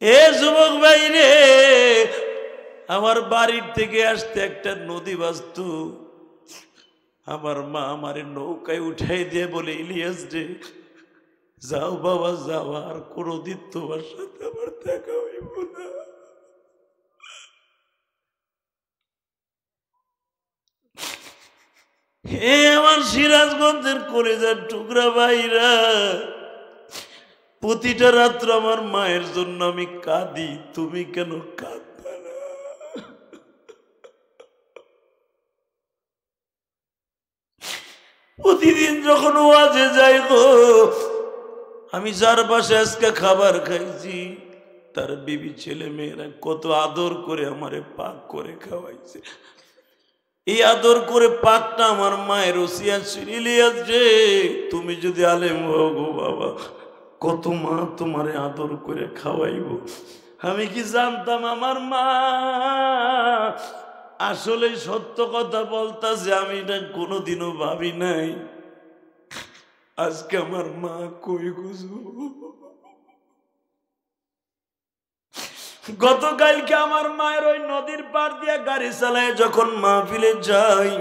এ যুবক ভাই রে, আমার বাড়ির থেকে আসতে একটা নদী বাস্তু, আমার মা আমার নৌকায় উঠাই দিয়ে বলে, ইলিয়াস রে যাও বাবা যাও, আর কোনদিন তোমার সাথে আমার দেখা হইব না। হে আমার সিরাজগঞ্জের কলেজার টুকরা ভাইরা, প্রতিটা রাত্র আমার মায়ের জন্য আমি কাঁদি, তুমি কেন কাঁদবে না? প্রতিদিন যখন ওয়াজে যাই গো, আমি যার পাশে আজকে খাবার খাইছি তার বিবি ছেলে মেয়েরা কত আদর করে আমারে পাক করে খাওয়াইছে। এই আদর করে পাকটা আমার মায়ের ওসিয়া ছিল। ইলিয়াস রে, তুমি যদি আলেম হও গো বাবা, কত মা তোমারে আদর করে খাওয়াইব। আমি কি জানতাম আমার মা আসলে সত্য কথা বলতাছে, আমি এটা কোনোদিনও ভাবি নাই। আজকে আমার মা কই গুজু। গতকালকে আমার মায়ের ওই নদীর পার দিয়ে গাড়ি চালায় যখন মাহফিলে যাই,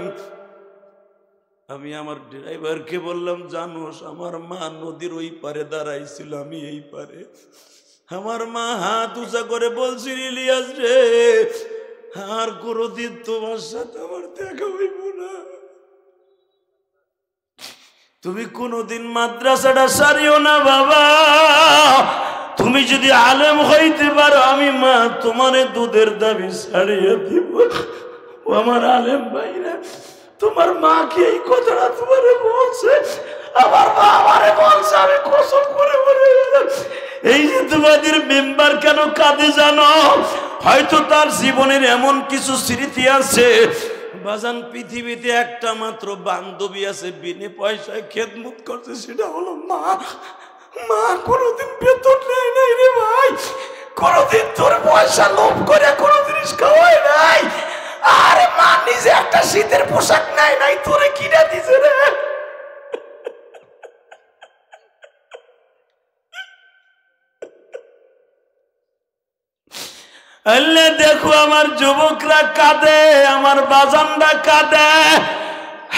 আমি আমার ড্রাইভারকে বললাম, জানোস আমার মা নদীর ওই পারে দাঁড়াইছিল, আমি এই পারে। আমার মা হাত উঁচা করে বলছিল, ইলিয়াস রে আর কোনদিন তোমার সাথে আমার দেখা হইব না। তুমি কোনদিন মাদ্রাসাটা সারিও না বাবা, তুমি যদি আলেম হইতে পারো আমি মা তোমারে দুধের দাবি ছাড়িয়ে দিব। ও আমার আলেম ভাইরা, তোমার মা কি এই কথাটা তোমারে বলছে? আমার মা আমারে বলছে, আমি কসম করে বলে গেলাম। এই যে তোমাদের মেম্বার কেন কাঁদে জানো? হয়তো তার জীবনের এমন কিছু স্মৃতি আছে। বাজান, পৃথিবীতে একটা মাত্র বান্ধবী আছে বিনে পয়সায় খেদমত করছে, সেটা হলো মা। মা কোনদিন বেতন নেয় নাই রে ভাই, কোনদিন তোর পয়সা লোভ করে কোনো জিনিস খাওয়াই নাই। আরে মা নিজে একটা শীতের পোশাক নেয় নাই, তোরে কিনা দিছে রে। আল্লাহ দেখো আমার যুবকরা কাঁদে, আমার বাজানরা কাঁদে,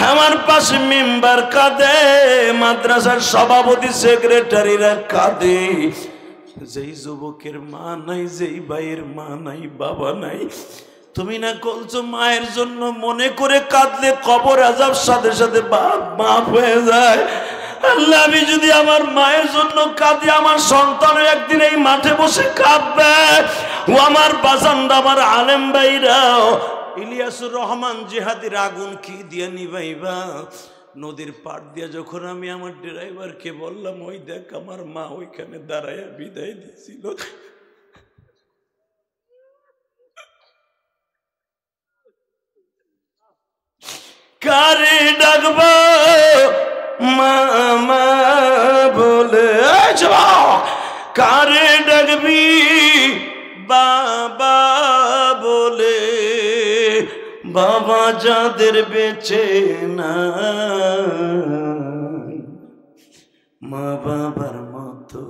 আমার পাশে মেম্বার কাঁদে, মাদ্রাসার সভাপতি সেক্রেটারিরা কাঁদে। যেই যুবকের মা নাই, যেই ভাইয়ের মা নাই, বাবা নাই, তুমি না বলছো মায়ের জন্য মনে করে কাঁদলে কবর আযাব সাথে সাথে মাফ হয়ে যায়। আল্লাহ, আমি যদি আমার মায়ের জন্য কাঁদি, আমার সন্তানও একদিন এই মাঠে বসে কাঁদবে। ও আমার বাজানরা, আমার আলেম ভাইরাও, ইলিয়াসুর রহমান জিহাদির আগুন কি দিয়ে নিভাইবা? নদীর পাড় দিয়ে যখন আমি আমার ড্রাইভারকে বললাম, ওই দেখ আমার মা ওইখানে দাঁড়ায় বিদায় দিয়েছিল। কারে ডাকবো মামা বলে, কারে ডাকবি বাবা বলে? বাবা যাদের বেঁচে না, মা বাবার মতো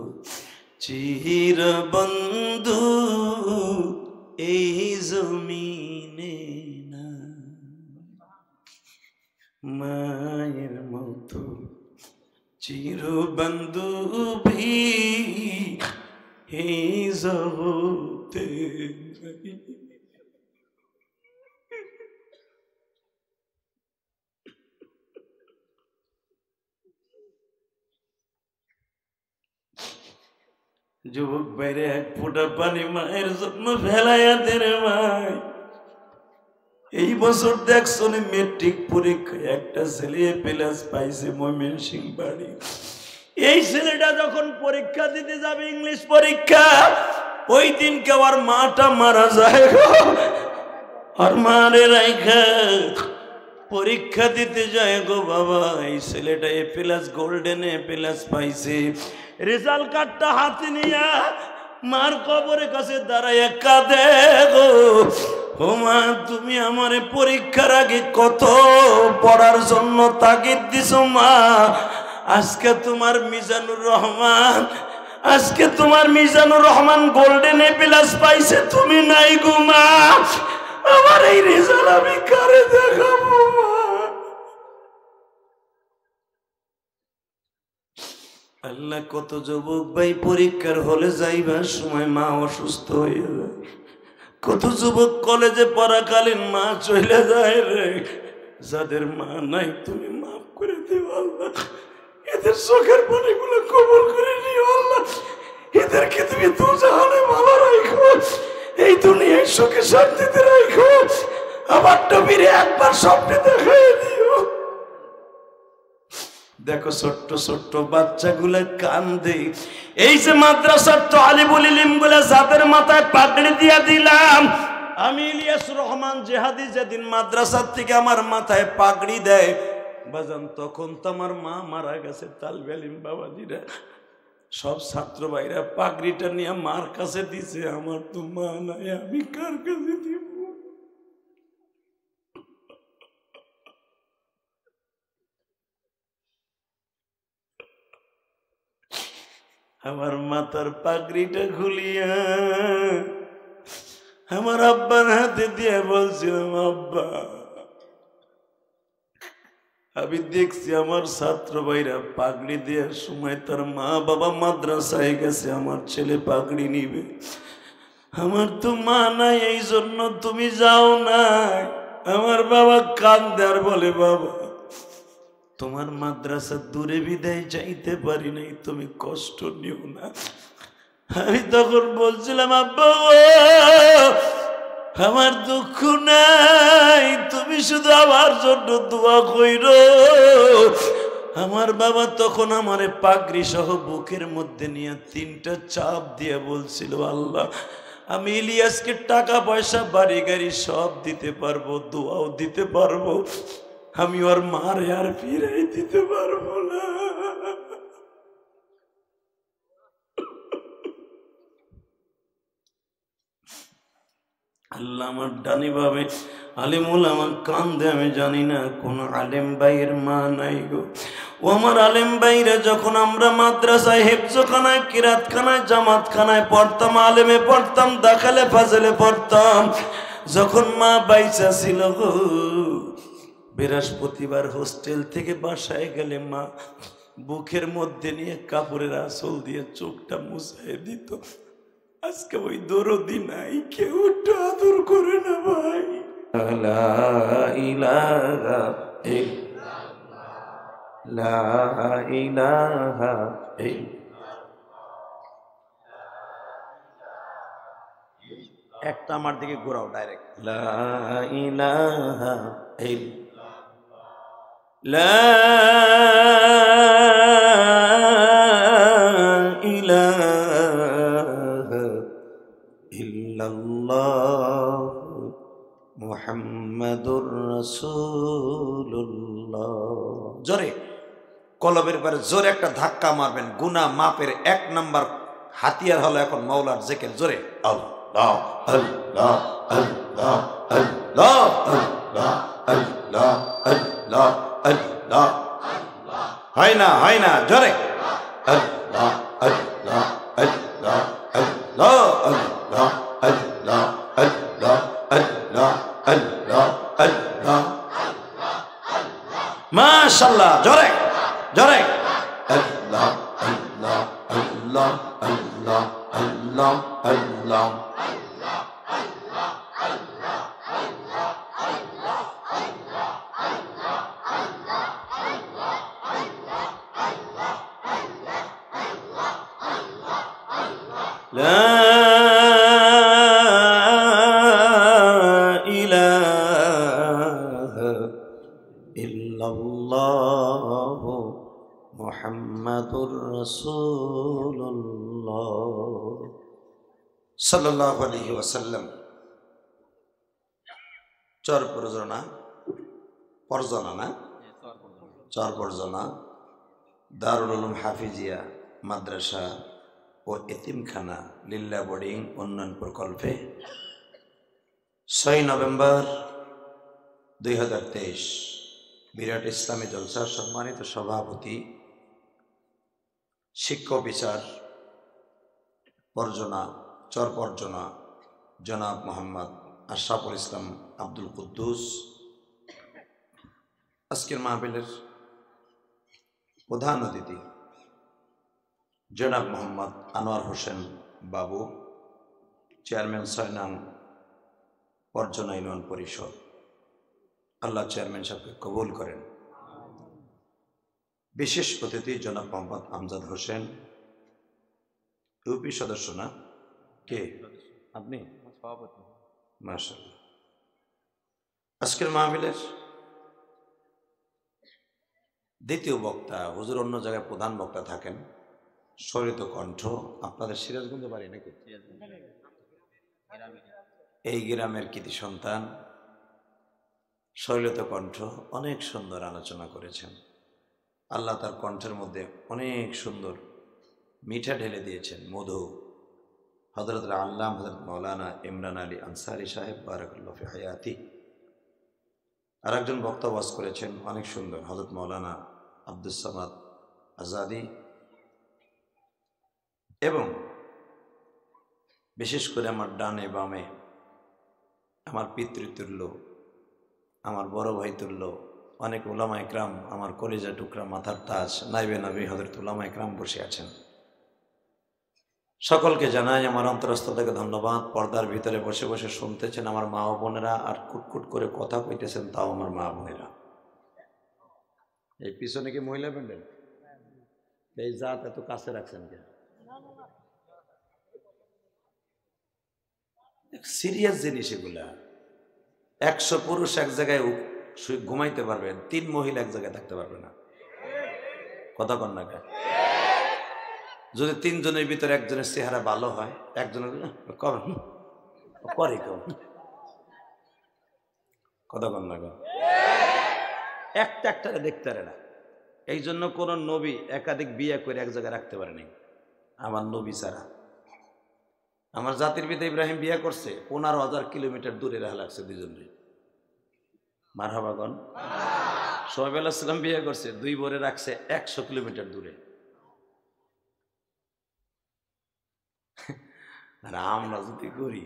চির বন্ধু এই জমিনে না। মায়ের মতো চির বন্ধু এই জগতে নাই। যুবক বাইরে এক ফোঁটা পানি মায়ের জন্য ফেলাইয়া দে রে ভাই। এই বছর দেখছো মেট্রিক পরীক্ষায় একটা ছেলে প্লাস পাইছে ময়মনসিংহ বাড়ি। এই ছেলেটা যখন পরীক্ষা দিতে যাবে ইংলিশ পরীক্ষা, ওই দিনকে ওর মাটা মারা যায় গো। আর মারে রাইখা পরীক্ষা দিতে যায় গো বাবা। এই ছেলেটা এ প্লাস গোল্ডেন এ প্লাস পাইছে। রেজাল্ট কার্ডটা হাতে নিয়া মার কবরের কাছে দাঁড়ায় কাঁদে গো। ও মা, তুমি আমারে পরীক্ষার আগে কত পড়ার জন্য তাগিদ দিছো মা। আজকে তোমার মিজানুর রহমান আজকে তোমার Mizanur Rahman golden A plus পাইছে, তুমি নাই গো মা। আমার এই রেজাল্ট আমি কারে দেখাবো মা? আল্লাহ, কত যুবক ভাই পরীক্ষার হলে যাইবার সময় মা অসুস্থ হয়ে যায়, কত যুবক কলেজে পড়াকালীন মা চলে যায় রে। যাদের মা নাই তুমি মাফ করে দিও আল্লাহ, এদের চোখের পানিগুলো কবুল করে নিও আল্লাহ, এদেরকে তুমি দুজাহানে ভালো রাখো, এই দুনিয়ায় সুখে শান্তিতে রাখো। আমার নবীর একবার স্বপ্নে দেখাই দিও। দেখো ছোট্ট ছোট্ট বাচ্চাগুলা কান্দে। এই যে মাদ্রাসার তালিবুল ইলম গুলা যাদের মাথায় পাগড়ি দিয়া দিলাম, আমি ইলিয়াস রহমান জেহাদি যেদিন মাদ্রাসার থেকে আমার মাথায় পাগড়ি দেয় বাজান, তখন তো আমার মা মারা গেছে। তালিবুল ইলম বাবাজিরা সব ছাত্র ভাইরা পাগড়িটা নিয়ে মার কাছে দিছে, আমার তো মা নাই, আমি কার কাছে দিব? আমার মাথার পাগড়িটা খুলিয়া আমার আব্বার হাতে দিয়ে বলছিলাম, আব্বা আমি দেখছি আমার ছাত্র ভাইরা পাগড়ি দেওয়ার সময় তার মা বাবা মাদ্রাসায় গেছে, আমার ছেলে পাগড়ি নিবে, আমার তো মা নাই, এই জন্য তুমি যাও না। আমার বাবা কান্দে আর বলে, বাবা তোমার মাদ্রাসা দূরে বিদায় যাইতে পারি নাই, তুমি কষ্ট নিও না। আমি তখন বলছিলাম, আব্বা আমার দুঃখ নাই, তুমি শুধু আমার জন্য দোয়া কইরো। আমার বাবা তখন আমারে পাগড়ি সহ বুকের মধ্যে নিয়ে 3টা চাপ দিয়ে বলছিল, আল্লাহ আমি ইলিয়াসকে টাকা পয়সা বাড়ি গাড়ি সব দিতে পারবো, দোয়াও দিতে পারবো, আমি ওর মারে আর ফিরাই দিতে পারবো না। আল্লাহ আমার ডানি ভাবে আলিমুল আমার কান্দে, আমি জানি না কোন আলেম ভাইয়ের মা নাই গো। ও আমার আলেম ভাইরা, যখন আমরা মাদ্রাসায় হেফজখানায় কিরাতখানায় জামাতখানায় পড়তাম, আলেমে পড়তাম, দাখালে ফাজলে পড়তাম, যখন মা বাইচা ছিল গো, বৃহস্পতিবার হোস্টেল থেকে বাসায় গেলে মা বুকের মধ্যে নিয়ে কাপড়ের আঁচল দিয়ে চোখটা মুছাই দিত। আজকে ওই দরদি নাই, কেউ আদর করে না ভাই। লা ইলাহা ইল্লাল্লাহ, লা ইলাহা ইল্লাল্লাহ। একটা আমার দিকে ঘোরাও ডাইরেক্ট, লা ইলাহা ইল্লাল্লাহ, লা ইলাহা ইল্লাল্লাহ মুহাম্মাদুর রাসূলুল্লাহ। জোরে কলবের পরে জোরে একটা ধাক্কা মারবেন। গুনাহ মাপের 1 নাম্বার হাতিয়ার হলো এখন মাওলার জিকির। জোরে আল্লাহ আল্লাহ আল্লাহ আল্লাহ আল্লাহ আল্লাহ আল্লাহ আল্লাহ। হয় না জোরে আল্লাহ আল্লাহ আল্লাহ আল্লাহ আল্লাহ আল্লাহ আল্লাহ আল্লাহ আল্লাহ আল্লাহ। মাশাআল্লাহ, জোরে জোরে আল্লাহ আল্লাহ আল্লাহ আল্লাহ আল্লাহ আল্লাহ। লা ইলাহা ইল্লাল্লাহ মুহাম্মাদুর রাসূলুল্লাহ সাল্লাল্লাহু আলাইহি ওয়াসাল্লাম। চর পরজনা দারুল উলুম হাফিজিয়া মাদ্রাসা ও এতিমখানা লিল্লা বোর্ডিং উন্নয়ন প্রকল্পে 6 নভেম্বর 2023 বিরাট ইসলামী জলসার সম্মানিত সভাপতি শিক্ষক বিচার পরজনা চর পরজনা জনাব মোহাম্মদ আশরাফুল ইসলাম আব্দুল কুদ্দুস, আজকের মাহফিলের প্রধান অতিথি জনাব মোহাম্মদ আনোয়ার হোসেন বাবু, চেয়ারম্যান ৬ নং পরজনা ইউনিয়ন পরিষদ। আল্লাহ চেয়ারম্যান সাহেবকে কবুল করেন। বিশেষ অতিথি জনাব মোহাম্মদ আমজাদ হোসেন, ইউপি সদস্য না? কে আপনি? সভাপতি। মাশাআল্লাহ। আজকের মাহফিলের দ্বিতীয় বক্তা, হুজুর অন্য জায়গায় প্রধান বক্তা থাকেন, সরিত কণ্ঠ, আপনাদের সিরাজগঞ্জ বাড়ি নাকি? এই গ্রামের কৃতি সন্তান, শৈলত কণ্ঠ, অনেক সুন্দর আলোচনা করেছেন। আল্লাহ তার কণ্ঠের মধ্যে অনেক সুন্দর মিঠা ঢেলে দিয়েছেন, মধু। হযরত আল্লামা হযরত মাওলানা ইমরান আলী আনসারী সাহেব বারাকাল্লাহু ফি হায়াতি। আর একজন বক্তা ওয়াজ করেছেন অনেক সুন্দর, হযরত মাওলানা আব্দুস সামাদ আজাদি। এবং বিশেষ করে আমার ডানে বামে আমার পিতৃতুল্য, আমার বড় ভাই তুল্য অনেক উলামা ইকরাম, আমার কলিজা টুকরা, মাথার তাজ, নাইবে নবী হযরত উলামা ইকরাম বসে আছেন। সকলকে জানাই আমার অন্তরস্থ থেকে ধন্যবাদ। পর্দার ভিতরে বসে বসে শুনতেছেন আমার মা ও বোনেরা, আর কুটকুট করে কথা কইতেছেন তাও আমার মা বোনেরা। এই পিছনে কি মহিলা প্যান্ডেল? এই জাত এত কাছে রাখছেন কেন? সিরিয়াস জিনিস এগুলা। 100 পুরুষ এক জায়গায় ঘুমাইতে পারবেন, 3 মহিলা এক জায়গায় থাকতে পারবে না। কথা কন না কেন? যদি 3 জনের ভিতরে একজনের চেহারা ভালো হয়, একজনের করে কেউ কথা কন না কেন? একটা দেখতে পারে না। এই জন্য কোন নবী একাধিক বিয়ে করে এক জায়গায় রাখতে পারেনি, আমার নবী ছাড়া। আমার জাতির পিতা ইব্রাহিম বিয়ে করছে, 15,000 কিলোমিটার দূরে রাখা লাগছে দুজনে। মারহাবা গন। শোয়েব আলাইহিস সালাম বিয়ে করছে, 2 বরে রাখছে 100 কিলোমিটার দূরে। আর আমরা যদি করি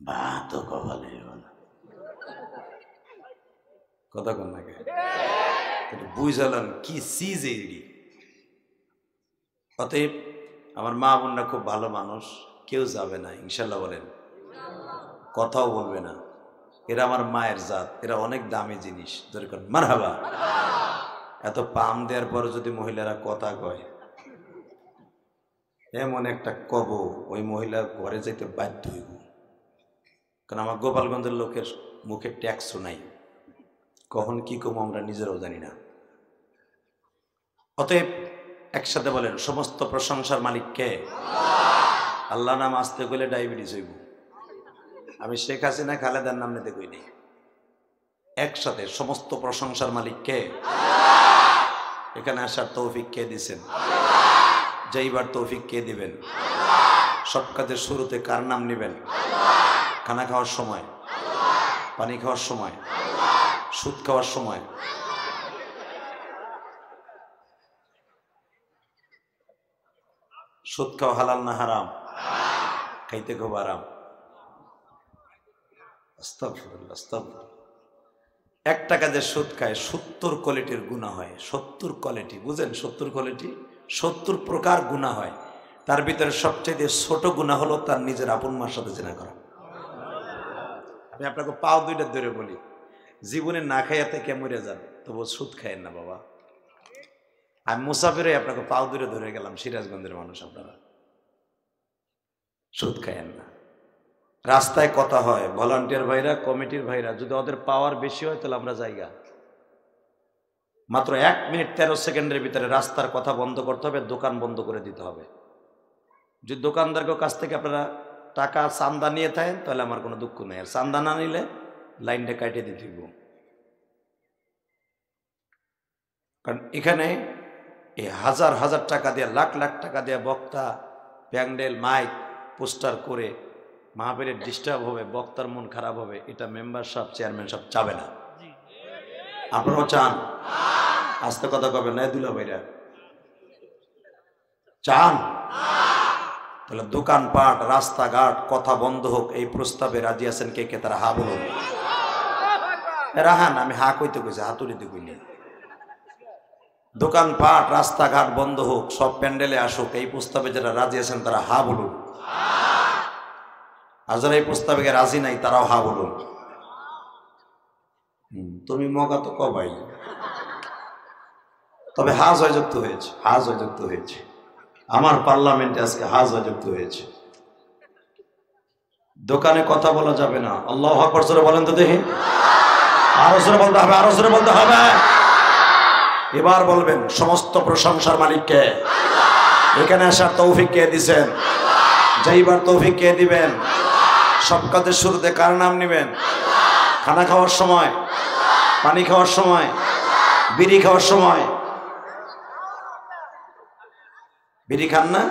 ভাত কপালে কথা কন না কেন? বুঝালাম কি সিজ এরি। অতএব আমার মা বোনরা খুব ভালো মানুষ, কেউ যাবে না ইনশাল্লাহ বলেন, কথাও বলবে না। এরা আমার মায়ের জাত, এরা অনেক দামি জিনিস। যেরকম মারহাবা। এত পাম দেওয়ার পর যদি মহিলারা কথা কয়, এমন একটা কব ওই মহিলা ঘরে যাইতে বাধ্য হইব। কারণ আমার গোপালগঞ্জের লোকের মুখে ট্যাক্সও নাই, কখন কি কম আমরা নিজেরাও জানি না। অতএব একসাথে বলেন, সমস্ত প্রশংসার মালিক কে? আল্লাহ নাম আসতে কইলে ডায়াবেটিস হইব। আমি শেখ হাসিনা খালেদার নাম নিতে কইনি। একসাথে সমস্ত প্রশংসার মালিক কে? এখানে আসার তৌফিক কে দিছেন? যাইবার তৌফিক কে দিবেন? সব কাজের শুরুতে কার নাম নেবেন? খানা খাওয়ার সময়, পানি খাওয়ার সময়, সুদ খাওয়ার সময়। সুদ খাওয়া হালাল না হারাম? খাইতে খুব আরাম। আস্তাগফিরুল্লাহ, আস্তাগফিরুল্লাহ। 1 টাকা যে সুদ খায় 70 কোয়ালিটির গুনাহ হয়। 70 কোয়ালিটি, বুঝেন? 70 কোয়ালিটি, 70 প্রকার গুনাহ হয়। তার ভিতরে সবচেয়ে ছোট গুনাহ হলো তার নিজের আপন মার সাথে জিনা করা। আমি আপনাকে পাও 2টা ধরে বলি, জীবনে না খাইয়াতে কে মরে যান, তবু সুদ খায়েন না বাবা। আমি মুসাফিরে আপনাকে পাও 2টা ধরে গেলাম, সিরাজগঞ্জের মানুষ আপনারা। সুদ খায়েন না। রাস্তায় কথা হয়, ভলান্টিয়ার ভাইরা, কমিটির ভাইরা, যদি ওদের পাওয়ার বেশি হয় তাহলে আমরা জায়গা মাত্র 1 মিনিট 13 সেকেন্ডের ভিতরে রাস্তার কথা বন্ধ করতে হবে, দোকান বন্ধ করে দিতে হবে। যদি দোকানদারের কাছ থেকে আপনারা টাকা চান্দা নিয়ে থাকেন তাহলে আমার কোনো দুঃখ নেই, আর চান্দা না নিলে লাইনটা কাটিয়ে দিতে হইব। কারণ এখানে এই হাজার হাজার টাকা দিয়ে, লাখ লাখ টাকা দিয়ে বক্তা, প্যান্ডেল, মাইক, পোস্টার করে মাহফিলের ডিস্টার্ব হবে, বক্তার মন খারাপ হবে, এটা মেম্বার সাহেব, চেয়ারম্যান সাহেব চাবে না। আপনারাও চান? আস্তে কথা কবেন না দুলা ভাইরা, চান? তাহলে দোকানপাট রাস্তাঘাট কথা বন্ধ হোক, এই প্রস্তাবে রাজি আছেন কে কে? তারা হা বলুন। রাহান, আমি হা কইতে কইছি, হাতুড়িতে কইনি। দোকানপাট রাস্তাঘাট বন্ধ হোক, সব প্যান্ডেলে আসুক, এই প্রস্তাবে যারা রাজি আছেন তারা হা বলুন। আর যারা এই প্রস্তাবে রাজি নাই তারাও হা বলুন। তুমি মগা তো কবাই, তবে হা জয়যুক্ত হয়েছে, হা জয়যুক্ত হয়েছে। আমার পার্লামেন্টে আজকে হা জয়যুক্ত হয়েছে। দোকানে কথা বলা যাবে না। আল্লাহু আকবার জোরে বলেন তো দেখি। আরো জোরে বলতে হবে, আরো জোরে বলতে হবে। এবার বলবেন সমস্ত প্রশংসার মালিক কে? এখানে আসার তৌফিক কে দিবেন? যাইবার তৌফিক কে দিবেন? সব কাজের শুরুতে কার নাম নেবেন? খানা খাওয়ার সময়, পানি খাওয়ার সময়, বিড়ি খাওয়ার সময়। বিড়ি খান না?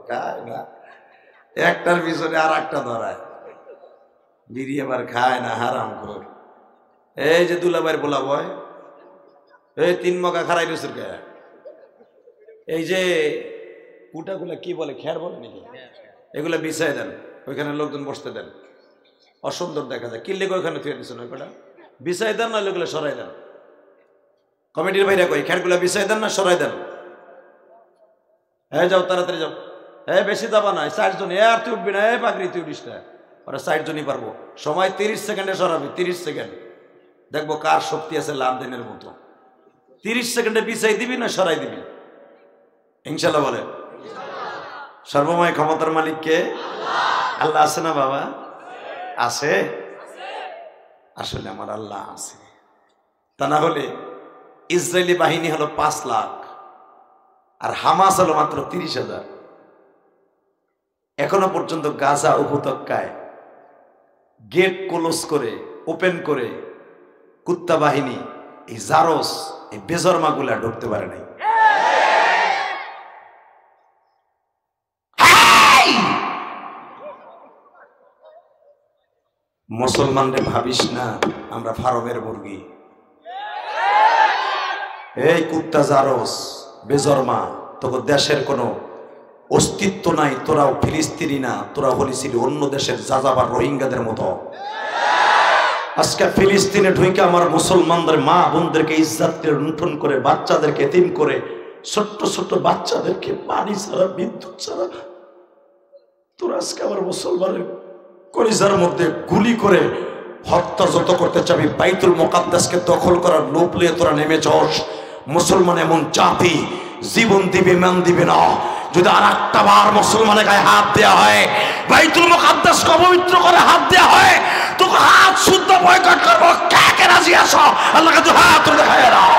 খায় না, একটার পিছনে আর একটা ধরায়। বিড়ি আবার খায় না, হারাম খোর। এই যে দুলাভাইয়ের বলা বয়, এই 3 মগা খারাই রসুর গায়ে, এই যে কুটাগুলা কি বলে, খের বলে নাকি, এগুলা বিছাই দেন, ওইখানে লোকজন বসতে দেন, অসুন্দর দেখা যায়। কিনলে ওইখানে থুয়ে দিচ্ছেন, ওই কটা বিছাই দেন, না ওইগুলো সরাই দেন। কমিটির বাইরে কই খেরগুলা বিছাই দেন না সরাই দেন? হ্যাঁ যাও, তাড়াতাড়ি যাও। হ্যাঁ বেশি যাবা না, 60 জন। আর তুই উঠবি না, এই পাগড়ি তুই উঠিস না। ওরা 60 জনই পারবো। সময় 30 সেকেন্ডে সরাবি, 30 সেকেন্ড। দেখবো কার শক্তি আছে লাভদিনের মতো। 30 সেকেন্ডে বিছাই দিবি না সরাই দিবি? ইনশাল্লাহ বলে। সর্বময় ক্ষমতার মালিক কে? আল্লাহ আছে না বাবা? আছে। আসলে আমার আল্লাহ আছে। তা না হলে ইসরায়েলি বাহিনী হলো 5 লাখ আর হামাস হলো মাত্র 30,000। এখনো পর্যন্ত গাজা উপত্যকায় গেট ক্লোজ করে, ওপেন করে কুত্তা বাহিনী, এই জারস, এই বেজরমা গুলা ঢুকতে পারে নাই। মুসলমানরে ভাবিস না আমরা ফার্মের মুরগি। এই কুত্তা জারস বেজরমা, তোকে দেশের কোনো অস্তিত্ব নাই। তোরাও ফিলিস্তিনি না, তোরা হলিছিলি অন্য দেশের যাযাবার রোহিঙ্গাদের মতো। আজকে ফিলিস্তিনে ঢুকে আমার মুসলমানদের মা বোনদেরকে ইজ্জতের লুণ্ঠন করে, বাচ্চাদেরকে এতিম করে, ছোট্ট ছোট্ট বাচ্চাদেরকে পানি ছাড়া, বিদ্যুৎ ছাড়া, তোরা আজকে আমার মুসলমানের কলিজার মধ্যে গুলি করে হত্যা যত করতে চাবি। বাইতুল মুকাদ্দাসকে দখল করার লোভ নিয়ে তোরা নেমে যাস। মুসলমান এমন জাতি, জীবন দিবে মান দিবে না। যদি আর একটা বার মুসলমানের গায়ে হাত দেওয়া হয়, বাইতুল মুকাদ্দাসকে অপবিত্র করে হাত দেওয়া হয়, তোকে হাত শুদ্ধ বয়কট করবো। কে কে রাজি আছো? আল্লাহকে তো হাত তুলে দেখায় দাও।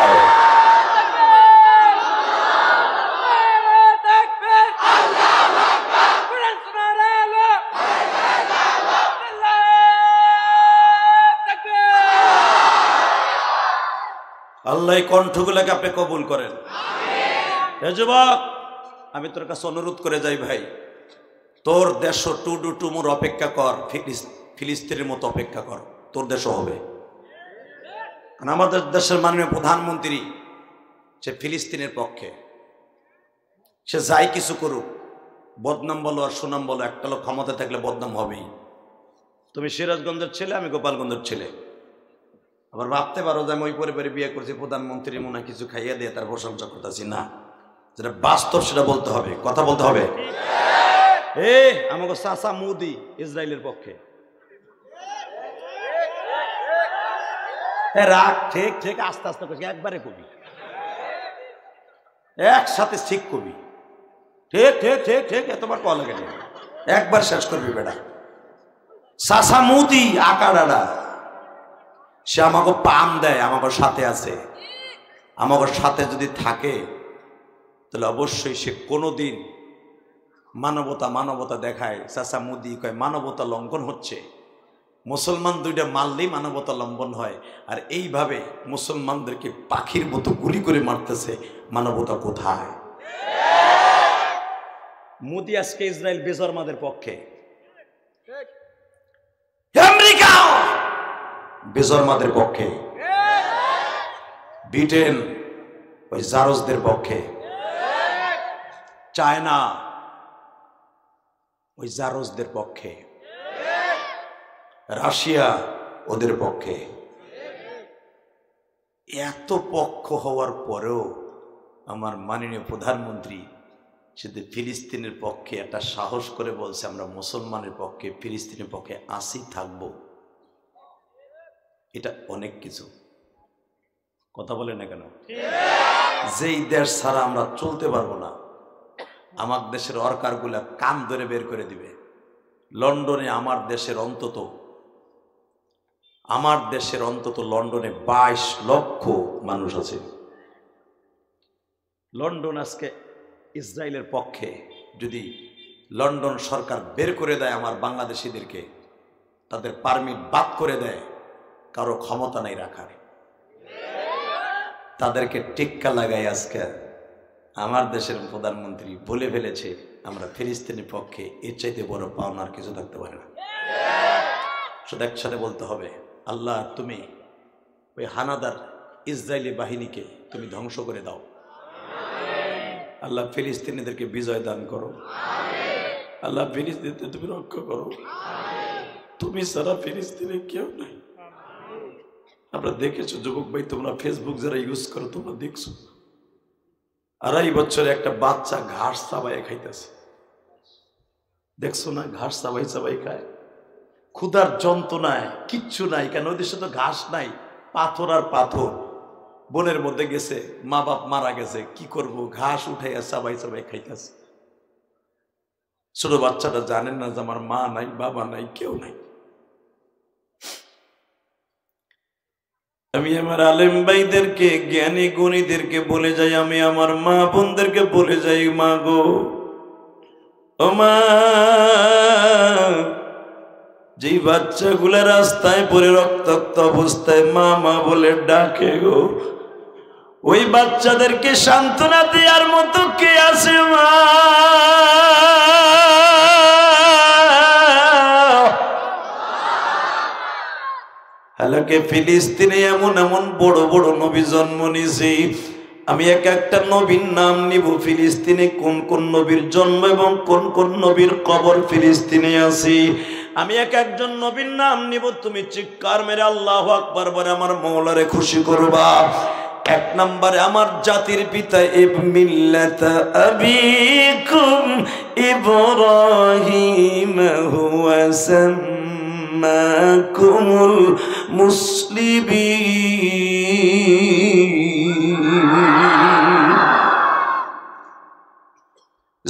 আল্লাহ এই কণ্ঠগুলোকে আপনি কবুল করেন। হে যুবক, আমি তোর কাছে অনুরোধ করে যাই ভাই, তোর দেশ টুডু টুমুর অপেক্ষা কর, ফিলিস্তিনের মতো অপেক্ষা কর, তোর দেশও হবে। কারণ আমাদের দেশের মাননীয় প্রধানমন্ত্রী সে ফিলিস্তিনের পক্ষে। সে যাই কিছু করুক, বদনাম বলো আর সুনাম বলো, একটা লোক ক্ষমতা থাকলে বদনাম হবেই। তুমি সিরাজগঞ্জের ছেলে, আমি গোপালগঞ্জের ছেলে। আবার ভাবতে পারো যে আমি ওই পরিবারে বিয়ে করছি, প্রধানমন্ত্রী মনে কিছু খাইয়ে দিয়ে তার প্রশংসা করতেছি না। যেটা বাস্তব সেটা বলতে হবে, কথা বলতে হবে। আমাকে চাচা মোদি ইসরায়েলের পক্ষে। রাগ ঠিক ঠিক, আস্তে আস্তে করছি, একবারে কবি, একসাথে ঠিক কবি, ঠিক ঠিক ঠিক ঠিক, এতবার কল লাগে একবার শেষ করবি বেটা। চাচা মোদি আকারাডা, সে আমাকে পাম দেয়, আমাকে সাথে আছে। আমাকে সাথে যদি থাকে তাহলে অবশ্যই সে কোনোদিন মানবতা মানবতা দেখায়। চাচা মোদি কয় মানবতা লঙ্ঘন হচ্ছে, মুসলমান দুইটা মারলেই মানবতা লঙ্ঘন হয়, আর এইভাবে মুসলমানদেরকে পাখির মতো গুলি করে মারতেছে, মানবতা কোথায়? মোদি আজকে ইসরায়েল বেজরমাদের পক্ষে, আমেরিকা বেজরমাদের পক্ষে, ব্রিটেন ওই জারজদের পক্ষে। চায়না ওই জারজদের পক্ষে, রাশিয়া ওদের পক্ষে। এত পক্ষ হওয়ার পরেও আমার মাননীয় প্রধানমন্ত্রী শুধু ফিলিস্তিনের পক্ষে একটা সাহস করে বলছে আমরা মুসলমানের পক্ষে, ফিলিস্তিনের পক্ষে আসি, থাকবো। এটা অনেক কিছু। কথা বলে না কেন? যেই দেশ ছাড়া আমরা চলতে পারবো না, আমার দেশের অরকারগুলা কান ধরে বের করে দিবে। লন্ডনে আমার দেশের অন্তত লন্ডনে 22 লক্ষ মানুষ আছে। লন্ডন আজকে ইসরায়েলের পক্ষে। যদি লন্ডন সরকার বের করে দেয় আমার বাংলাদেশিদেরকে, তাদের পারমিট বাদ করে দেয়, কারো ক্ষমতা নাই রাখার। তাদেরকে টিক্কা লাগাই আজকে আমার দেশের প্রধানমন্ত্রী বলে ফেলেছে আমরা ফিলিস্তিনের পক্ষে। এর চাইতে বড় পাওনার কিছু থাকতে পারে না। শুধু একসাথে বলতে হবে, আল্লাহ তুমি ওই হানাদার ইসরায়েলি বাহিনীকে তুমি ধ্বংস করে দাও। আল্লাহ ফিলিস্তিনিদেরকে বিজয় দান করো। আল্লাহ ফিলিস্তিনকে তুমি রক্ষা করো। তুমি সারা ফিলিস্তিনে কেউ নাই। আমরা দেখেছো যুবক ভাই, তোমরা ফেসবুক যারা ইউজ করো তোমরা দেখছো 2.5 বছরে একটা বাচ্চা ঘাস চাবাই খাইতেছে। দেখছো না? ঘাস চাবাই চাবাই খায়। ক্ষুধার যন্ত্রণায় কিচ্ছু নাই। কেন? ওই দেশে তো ঘাস নাই, পাথর আর পাথর। বনের মধ্যে গেছে, মা বাপ মারা গেছে, কি করব? ঘাস উঠাইয়া চাবাই চাবাই খাইতেছে। ছোট বাচ্চাটা জানেন না যে আমার মা নাই, বাবা নাই, কেউ নাই। আমি আমার আলেম ভাইদেরকে, জ্ঞানী গুণীদেরকে বলে যাই, আমি আমার মা বোনদেরকে বলে যাই, মা গো, ও মা, যেই বাচ্চাগুলা রাস্তায় পড়ে রক্তাক্ত অবস্থায় মা মা বলে ডাকে গো, ওই বাচ্চাদেরকে সান্ত্বনা দেওয়ার মতো কে আছে মা? হালাকে ফিলিস্তিনে এমন এমন বড় বড় নবী জন্ম নিয়েছে। আমি একটা নবীর নাম নিব। ফিলিস্তিনে কোন কোন নবীর জন্ম এবং কোন কোন নবীর কবর ফিলিস্তিনে আছে, আমি একজন নবীর নাম নিব। তুমি চিৎকার মেরে আল্লাহু আকবার বলে আমার মওলারে খুশি করবা। 1 নম্বরে আমার জাতির পিতা মিল্লাত আবিকুম ইব্রাহিম হুয়া সাম্মাকুমুল মুসলিমিন।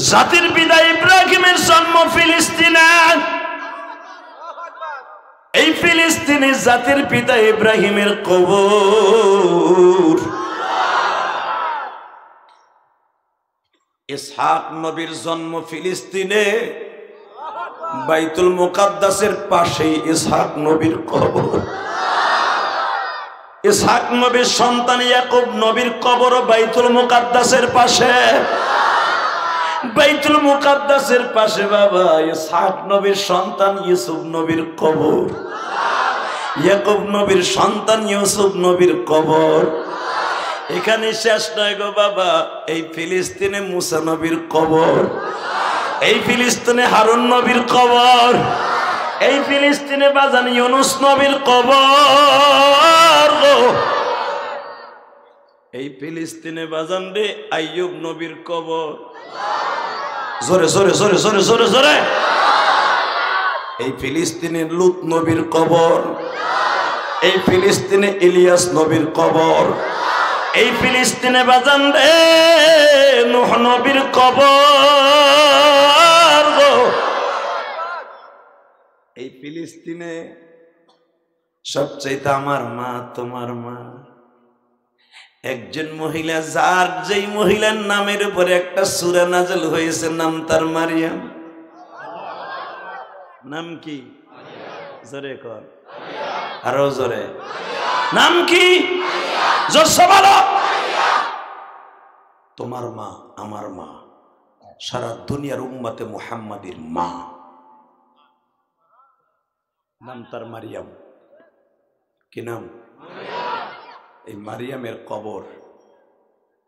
জাতির পিতা ইব্রাহিমের জন্ম ফিলিস্তিনে। এই ফিলিস্তিনি জাতির পিতা ইব্রাহিমের কবর। ইসহাক নবীর জন্ম ফিলিস্তিনে, বাইতুল মুকাদ্দাসের পাশেই ইসহাক নবীর কবর। ইসহাক নবীর সন্তান ইয়াকুব নবীর কবর বাইতুল মুকাদ্দাসের পাশে। বাইতুল মুকাদ্দাসের পাশে বাবা ইসহাক নবীর সন্তান ইউসুফ নবীর কবর। ইয়াকুব নবীর সন্তান ইউসুফ নবীর কবর। এখানে শেষ নয় গো বাবা, এই ফিলিস্তিনে মুসা নবীর কবর, এই ফিলিস্তিনে হারুন নবীর কবর, এই ফিলিস্তিনে বাজান ইউনুস নবীর কবর, এই ফিলিস্তিনে বাজান রে আইয়ুব নবীর কবর। জোরে জোরে জোরে জোরে জোরে জোরে। এই ফিলিস্তিনে লূত নবীর কবর, এই ফিলিস্তিনে ইলিয়াস নবীর কবর, এই ফিলিস্তিনে বাজান রে নূহ নবীর কবর। এই ফিলিস্তিনে সবচেয়ে আমার মা, তোমার মা, একজন মহিলা, যার যেই মহিলার নামের উপরে একটা সূরা নাযিল হয়েছে, নাম তার মারিয়াম। নাম কি? জোরে কর, আরো জোরে। নাম কি? জোরসে বলো। তোমার মা, আমার মা, সারা দুনিয়ার উম্মতে মুহাম্মাদির মা, নাম তার মারিয়াম। কি নাম? এই মারিয়ামের কবর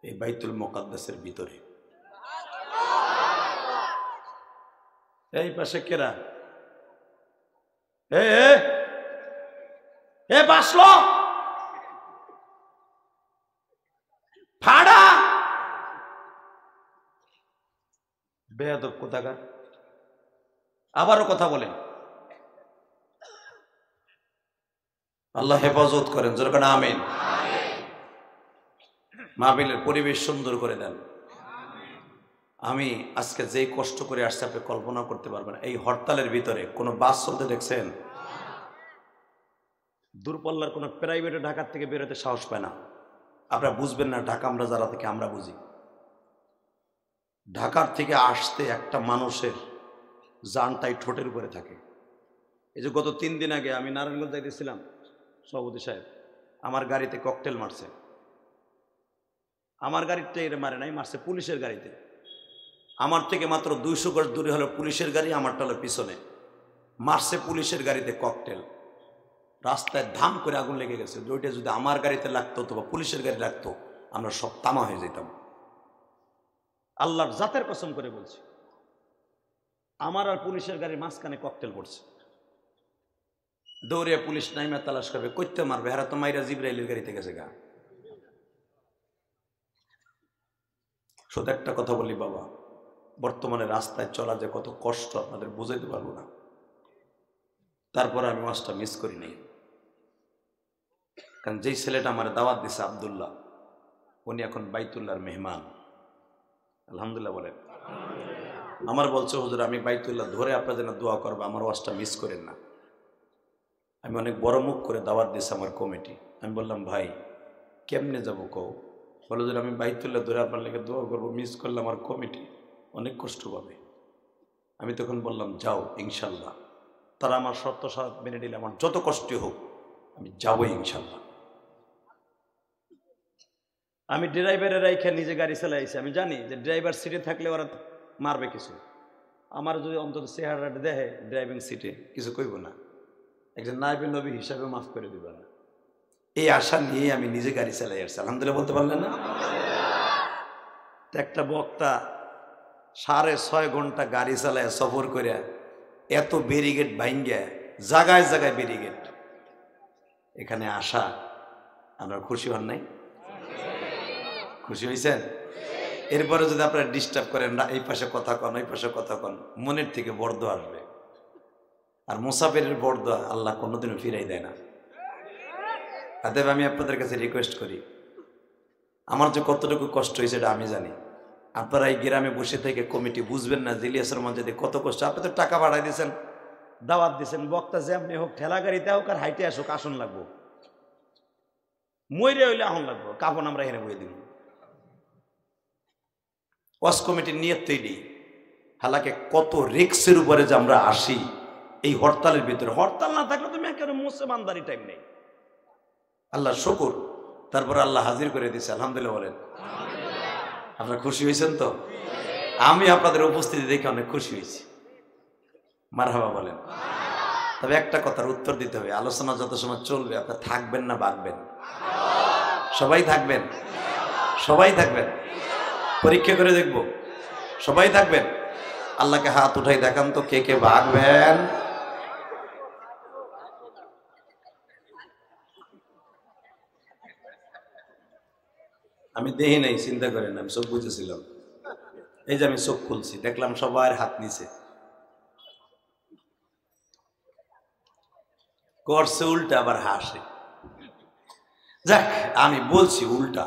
এই বাইতুল মুকাদ্দাসের ভিতরে। এই পাশে কেরা এ বাসলো ফাড়া বেয়াদব কোথাকার। আবারও কথা বলেন, আল্লাহ হেফাজত করেন, যেরকম আমিন। মাহফিলের পরিবেশ সুন্দর করে দেন। আমি আজকে যেই কষ্ট করে আসছে আপনি কল্পনা করতে পারবেন। এই হরতালের ভিতরে কোনো বাস চলতে দেখছেন? দূরপাল্লার কোনো প্রাইভেটে ঢাকার থেকে বেরোতে সাহস পায় না। আপনারা বুঝবেন না, ঢাকা আমরা যারা থেকে আমরা বুঝি। ঢাকার থেকে আসতে একটা মানুষের জানটাই ঠোঁটের উপরে থাকে। এই যে গত 3 দিন আগে আমি নারায়ণগঞ্জ যাইতেছিলাম, সভাপতি সাহেব আমার গাড়িতে ককটেল মারছে। আমার গাড়িতে এর মারে নাই, মারছে পুলিশের গাড়িতে। আমার থেকে মাত্র 200 গজ দূরে হলো পুলিশের গাড়ি, আমারটা হলো পিছনে। মারছে পুলিশের গাড়িতে ককটেল। রাস্তায় ধাম করে আগুন লেগে গেছে। ওইটা যদি আমার গাড়িতে লাগতো অথবা পুলিশের গাড়ি লাগতো, আমরা সব তামা হয়ে যেতাম। আল্লাহর জাতের কসম করে বলছি, আমার আর পুলিশের গাড়ির মাঝখানে ককটেল পড়ছে। দৌড়ে পুলিশ নাইমা তালাশ করবে, কইতে মারবে, হারা তো মাইরা জিব্রাইলের গাড়িতে গেছে গা। শুধু একটা কথা বলি বাবা, বর্তমানে রাস্তায় চলা যে কত কষ্ট আপনাদের বুঝাইতে পারবো না। তারপরে আমি মাসটা মিস করি নাই, কারণ যেই ছেলেটা আমার দাওয়াত দিছে আব্দুল্লাহ, উনি এখন বাইতুল্লাহর মেহমান। আলহামদুলিল্লাহ বলেন। আমার বলছে হুজুর আমি বাইতুল্লাহ ধরে আপনার জন্য দোয়া করবো, আমার ওয়াজটা মিস করেন না। আমি অনেক বড় মুখ করে দাওয়াত দিয়েছি আমার কমিটি। আমি বললাম ভাই কেমনে যাবো কও? বলো যে আমি বাইতুল্লাহ ধরে আপনার লেগে দোয়া করবো, মিস করলে আমার কমিটি অনেক কষ্ট পাবে। আমি তখন বললাম যাও ইনশাল্লাহ। তারা আমার শর্ত সাথ মেনে নিলে আমার যত কষ্টই হোক আমি যাবো ইনশাল্লাহ। আমি ড্রাইভারের রাইখা নিজে গাড়ি চালাইছি। আমি জানি যে ড্রাইভার সিটে থাকলে ওরা মারবে কিছু, আমার যদি অন্তত চেহারাটা দেখে ড্রাইভিং সিটে কিছু কইব না, একজন নায়েবে নবী হিসাবে মাফ করে দিবে না। এই আশা নিয়ে আমি নিজে গাড়ি চালাই আসছি। আলহামদুলিল্লাহ বলতে পারলেন না? একটা বক্তা 6.5 ঘন্টা গাড়ি চালায় সফর করে এত ব্যারিকেড ভাঙ্গা, জায়গায় জায়গায় ব্যারিকেড, এখানে আসা আপনারা খুশি হন নাই? খুশি হয়েছেন? এরপরে যদি আপনারা ডিস্টার্ব করেন, এই পাশে কথা কন ওই পাশে কথা কন, মনের থেকে বর্দ আসবে। আর মুসাফিরের বর্দ আল্লাহ কোনোদিনও ফিরাই দেয় না। অতএব আমি আপনাদের কাছে রিকোয়েস্ট করি, আমার যে কতটুকু কষ্ট হয়েছে এটা আমি জানি। আপনারা এই গ্রামে বসে থেকে কমিটি বুঝবেন না জিলিয়াসের মধ্যে কত কষ্ট। আপনি তো টাকা ভাড়াই দিয়েছেন, দাওয়াত দিয়েছেন, বক্তা যেমনি হোক, ঠেলা গাড়িতে হোক আর হাইটে আসুক, আসন লাগবো, মইরে হইলে আসন লাগবো, কাপড় আমরা এখানে বয়ে দিব। ওয়াজ কমিটির নিয়ত তৈরি। হালাকে কত রিক্সের উপরে যে আমরা আসি এই হরতালের ভিতরে। হরতাল না থাকলে তুমি একেবারে মুসলমানদারি টাইম নেই। আল্লাহ শুকুর, তারপর আল্লাহ হাজির করে দিচ্ছে। আলহামদুলিল্লাহ বলেন। আপনারা খুশি হয়েছেন তো? আমি আপনাদের উপস্থিতি দেখে অনেক খুশি হয়েছি। মারহাবা বলেন। তবে একটা কথার উত্তর দিতে হবে, আলোচনা যত সময় চলবে আপনারা থাকবেন না ভাগবেন? সবাই থাকবেন? সবাই থাকবেন? পরীক্ষা করে দেখব সবাই থাকবেন? আল্লাহকে হাত উঠাই দেখান তো কে কে ভাগবেন। আমি দেখি নাই, চিন্তা করেন, আমি চোখ বুঝেছিলাম। এই যে আমি চোখ খুলছি, দেখলাম সবার হাত নিচে করছে উল্টা, আবার হাসে। যাক, আমি বলছি উল্টা,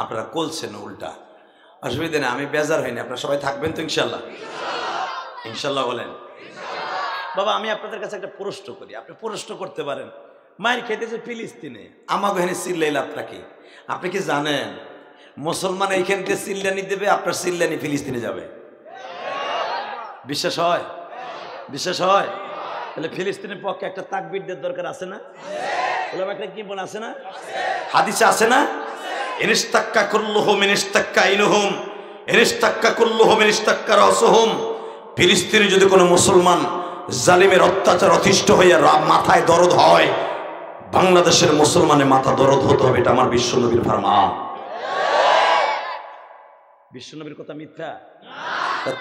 আপনারা করছেন উল্টা, অসুবিধা নেই, আমি বেজার হইনি। আপনারা সবাই থাকবেন তো ইনশাল্লাহ? ইনশাল্লাহ বলেন। বাবা আমি আপনাদের কাছে একটা প্রশ্ন করি, আপনি প্রশ্ন করতে পারেন। মায়ের খেতেছে ফিলিস্তিনে, আমাকে এখানে চিল্লাইল আপনাকে, আপনি কি জানেন মুসলমান এইখান থেকে চিল্লানি দেবে, আপনার চিল্লানি ফিলিস্তিনে যাবে? বিশ্বাস হয়? বিশ্বাস হয়? তাহলে ফিলিস্তিনের পক্ষে একটা তাকবীরদের দরকার আছে না? ওলামা একটা কি বলে আছে না? হাদিসে আছে না? ইনস্তাক্কা কুল্লুহুম ইনস্তাক্কা ইনহুম ইনস্তাক্কা কুল্লুহুম ইনস্তাক্কা রাসুহুম। ফিলিস্তিনে যদি কোনো মুসলমান জালিমের অত্যাচার অতিষ্ঠ হইয়া মাথায় দরদ হয়, বাংলাদেশের মুসলমানের মাথা দরদ হতে হবে। এটা আমার বিশ্বনবীর ফরমান। বিশ্বনবীর কথা মিথ্যা?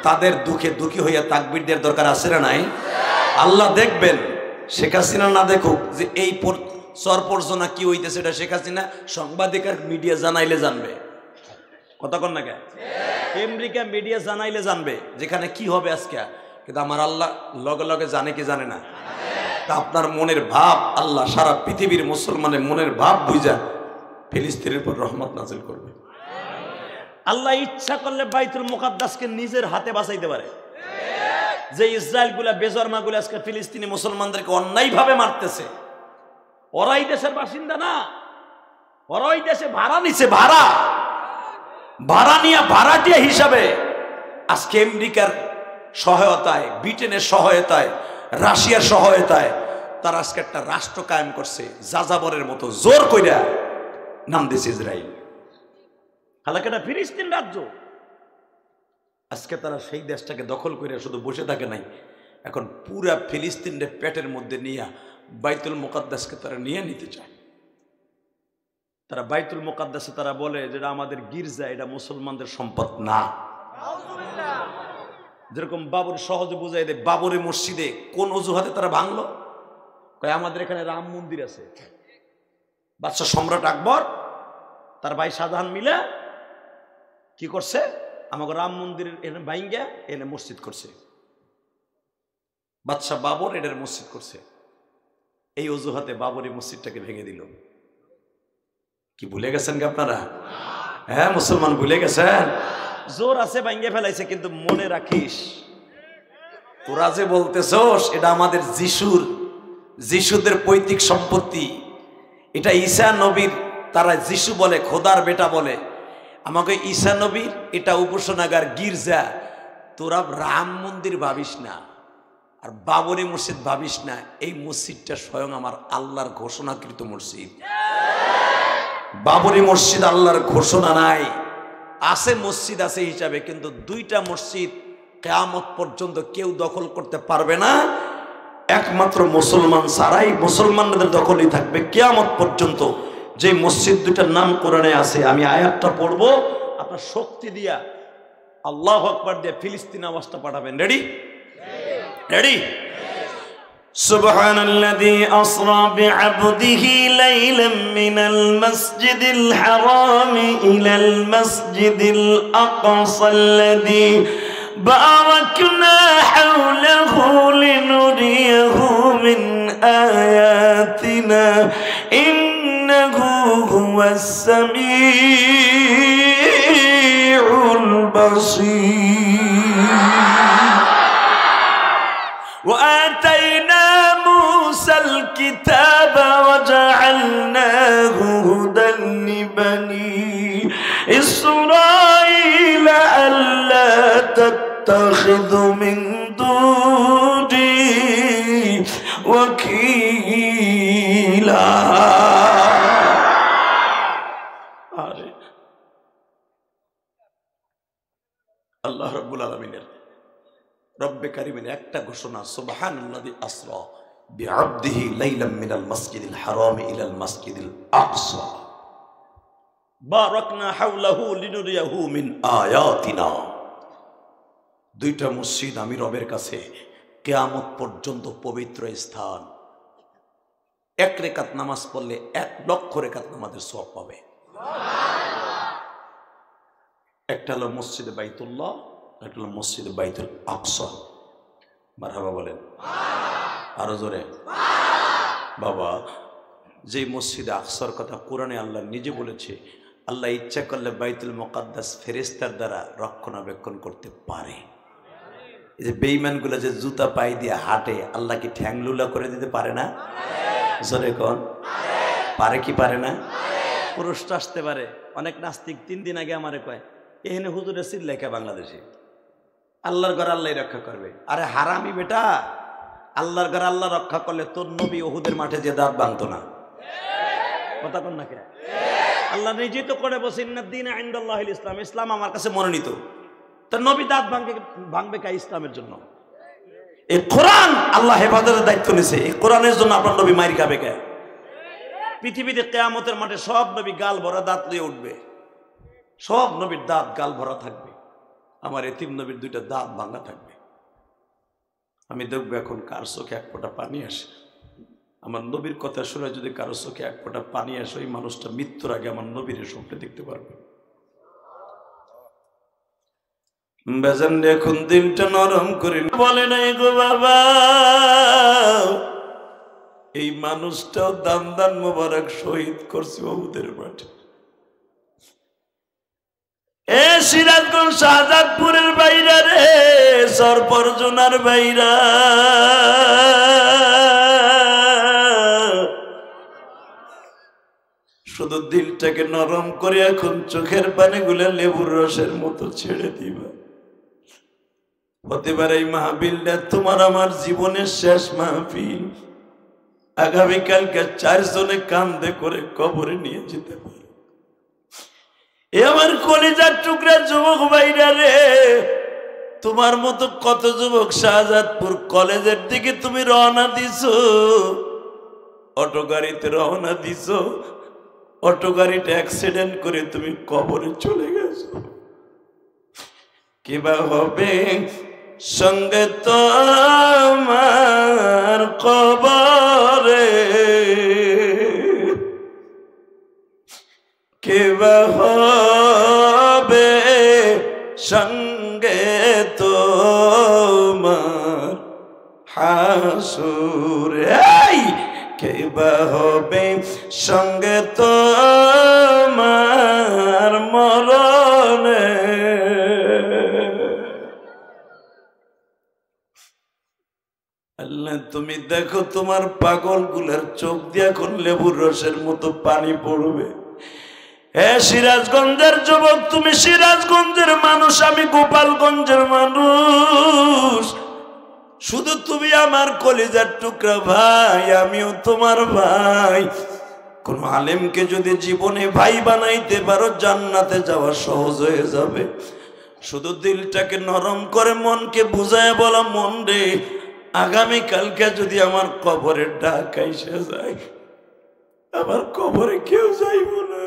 তাদের দুঃখে দুঃখী হইয়া তাকবীর দেওয়ার দরকার আছে না নাই? আল্লাহ দেখবেন, শেখ হাসিনা না দেখুক যে এই সরপরজনা কি হইতেছে, এটা শেখ হাসিনা সাংবাদিকার মিডিয়া জানাইলে জানবে। কথা কন না কে? আমেরিকা মিডিয়া জানাইলে জানবে যেখানে কি হবে আজকে। কিন্তু আমার আল্লাহ লগে লগে জানে কি জানে না? তা আপনার মনের ভাব আল্লাহ সারা পৃথিবীর মুসলমানের মনের ভাব বুঝা ফিলিস্তিনের উপর রহমত নাজিল করবে। আল্লাহ ইচ্ছা করলে বাইতুল মুকাদ্দাসকে নিজের হাতে বাঁচাইতে পারে। যে ইসরায়েল গুলা বেজরমা গুলা আজকে ফিলিস্তিনি মুসলমানদেরকে অন্যায় ভাবে মারতেছে, ওরাই দেশের বাসিন্দা না, ওরাই দেশে ভাড়া নিছে। ভাড়া নিয়ে ভাড়াটিয়া হিসাবে আজকে আমেরিকার সহায়তায়, ব্রিটেনের সহায়তায়, রাশিয়ার সহায়তায় তারা আজকে একটা রাষ্ট্র কায়েম করছে। যাযাবরের মতো জোর কইরা নাম দিয়েছে ইসরায়েল। হালাকি এটা ফিলিস্তিন রাজ্য। আজকে তারা সেই দেশটাকে দখল করে শুধু বসে থাকে নাই, এখন পুরা ফিলিস্তিনের পেটের মধ্যে নিয়ে বাইতুল মুকাদ্দাসকে তারা নিয়ে নিতে চায়। তারা বাইতুল মুকাদ্দাসে তারা বলে যেটা আমাদের গির্জা, এটা মুসলমানদের সম্পদ না। যেরকম বাবর সহজে বুঝাই দেয়, বাবরি মসজিদে কোন অজুহাতে তারা ভাঙলো? কয় আমাদের এখানে রাম মন্দির আছে। বাদশাহ সম্রাট আকবর তার ভাই শাহজাহান মিলে কি করছে? আমাকে রাম মন্দিরের এনে ভাঙ্গা এনে মসজিদ করছে। বাদশাহ বাবর এটার মসজিদ করছে। এই অজুহাতে বাবরি মসজিদটাকে ভেঙে দিল। কি ভুলে গেছেন কি আপনারা? হ্যাঁ, মুসলমান ভুলে গেছেন? জোর আছে ভাঙ্গে ফেলাইছে, কিন্তু মনে রাখিস তোরা যে বলতেছস এটা আমাদের যিশুদের পৈতৃক সম্পত্তি, এটা ঈসা নবীর, তারা যিশু বলে, খোদার বেটা বলে। আমাকে ঈসা নবীর এটা উপাসনাগার, গির্জা। তোরা রাম মন্দির ভাবিস না আর বাবরি মসজিদ ভাবিস না। এই মসজিদটা স্বয়ং আমার আল্লাহর ঘোষণাকৃত মসজিদ। বাবরি মসজিদ আল্লাহর ঘোষণা নাই, আছে মসজিদ আছে হিসাবে, কিন্তু দুইটা মসজিদ কিয়ামত পর্যন্ত কেউ দখল করতে পারবে না। একমাত্র মুসলমান ছাড়াই মুসলমানদের দখলই থাকবে কিয়ামত পর্যন্ত। যে মসজিদ দুটার নাম কোরআনে আছে, আমি আয়াতটা পড়বো, আপনার শক্তি দিয়া আল্লাহু আকবার দিয়ে ফিলিস্তিন আওয়াজটা পাঠাবেন। রেডি? রেডি? সুবহানাল্লাযী আসরা বিআবদিহি লাইলাম মিনাল মাসজিদিল হারামি ইলাল মাসজিদিল আকসাল্লাযী বারাকনা হাওলাহু লিনুরিয়াহু মিন আয়াতিনা ইন্নাহু হুয়াস সামিউল বাসীর। وآتينا موسى الكتاب وجعلناه هدى لبني إسرائيل ألا تتخذوا من دوني وكيلا। আল্লাহ রাব্বুল আলামিনের রব্বে কারিমের একটা ঘোষণা, সুবহানাল্লাযী আসরা বিআবদিহি লাইলাম মিনাল মাসজিদিল হারামি ইলাল মাসজিদিল আকসা বারাকনা হাওলাহু লিনুরিয়াহু মিন আয়াতিনা। দুইটা মসজিদ আমি রবের কাছে কিয়ামত পর্যন্ত পবিত্র স্থান। এক রাকাত নামাজ পড়লে 1,00,000 রাকাত নামাজের সওয়াব পাবে। একটা হলো মসজিদে বাইতুল্লাহ, একটা হলো মসজিদে বাইতুল আকসা। মারহাবা বলেন আরো জোরে। বাবা, যে মসজিদে আকসার কথা কোরআনে আল্লাহ নিজে বলেছে, আল্লাহ ইচ্ছা করলে বাইতুল মুকাদ্দাস ফেরেশতার দ্বারা রক্ষণাবেক্ষণ করতে পারে। এই যে বেঈমানগুলো যে জুতা পায়ে দিয়ে হাঁটে, আল্লাহ কি ঠ্যাংলুলা করে দিতে পারে না? জোরে কোন পারে কি পারে না? পুরুষটা আসতে পারে। অনেক নাস্তিক 3 দিন আগে আমারে কয়, এখানে হুজুরের সিল লেখা বাংলাদেশে, আল্লাহর ঘর আল্লাহ রক্ষা করবে। আরে হারামি বেটা, আল্লাহর ঘর আল্লাহ রক্ষা করলে তোর নবী উহুদের মাঠে যে দাঁত ভাঙতো না। কথা কোন না কে? আল্লাহ নিজেই তো করে বসে, ইন্নাদ দীন ইনদাল্লাহিল ইসলাম, ইসলাম আমার কাছে মনোনীত। তোর নবী দাঁত ভাঙবে কা ইসলামের জন্য? এই কোরআন আল্লাহ হেফাজতের দায়িত্ব নিছে, এই কোরআনের জন্য আপনার নবী মাইর খাবে কে? পৃথিবীতে কিয়ামতের মাঠে সব নবী গাল ভরা দাঁত নিয়ে উঠবে, সব নবীর দাঁত গাল ভরা থাকবে। আমার এতিম নবীর দুইটা দাঁত ভাঙা থাকবে। আমি দেখবো এখন কার চোখে এক ফোঁটা পানি আসে। আমার নবীর কথা শুনে যদি কারো চোখে এক ফোঁটা পানি আসে, ওই মানুষটা মৃত্যুর আগে আমার নবীর স্বপ্নে দেখতে পারবে। বেজান এখন দিলটা নরম করে বলে নাই গো বাবা, এই মানুষটাও দান দান মোবারক শহীদ করছে ওদের মাঠে। এ সিরাজগঞ্জ শাহজাদপুরের বাইরা রে, সরপরজনার বাইরা, শুধু দিলটাকে নরম করে এখন চোখের পানিগুলো লেবুর রসের মতো ছেড়ে দিবা। হতে পারে এই মাহফিলটা তোমার আমার জীবনের শেষ মাহফিল। আগামীকালকে 4 জনে কান্দে করে কবরে নিয়ে যেতে পারে। এ আমার কলিজার টুকরা যুবক ভাইরা রে, তোমার মতো কত যুবক শাহজাদপুর কলেজের দিকে তুমি রওনা দিছো, অটো গাড়িতে রওনা দিছো, অটো গাড়িটা অ্যাক্সিডেন্ট করে তুমি কবরে চলে গেছো। কিবা হবে সঙ্গে তোমার কবরে, কিবা হবে সঙ্গে তোমার হাসুরে, কিবা হবে সঙ্গে তোমার মরণে। আল্লাহ তুমি দেখো তোমার পাগলগুলোর চোখ দিয়ে এখন লেবুর রসের মতো পানি পড়বে। হে সিরাজগঞ্জের যুবক, তুমি সিরাজগঞ্জের মানুষ, আমি গোপালগঞ্জের মানুষ। শুধু তুমি আমার কলিজার টুকরা ভাই, আমিও তোমার ভাই। কোন আলেমকে যদি জীবনে ভাই বানাইতে পারো, জান্নাতে যাওয়া সহজ হয়ে যাবে। শুধু দিলটাকে নরম করে মনকে বুঝায় বলা, মন রে আগামীকালকে যদি আমার কবরের ডাক আইসা যায়, আমার কবরে কেউ যাইব না।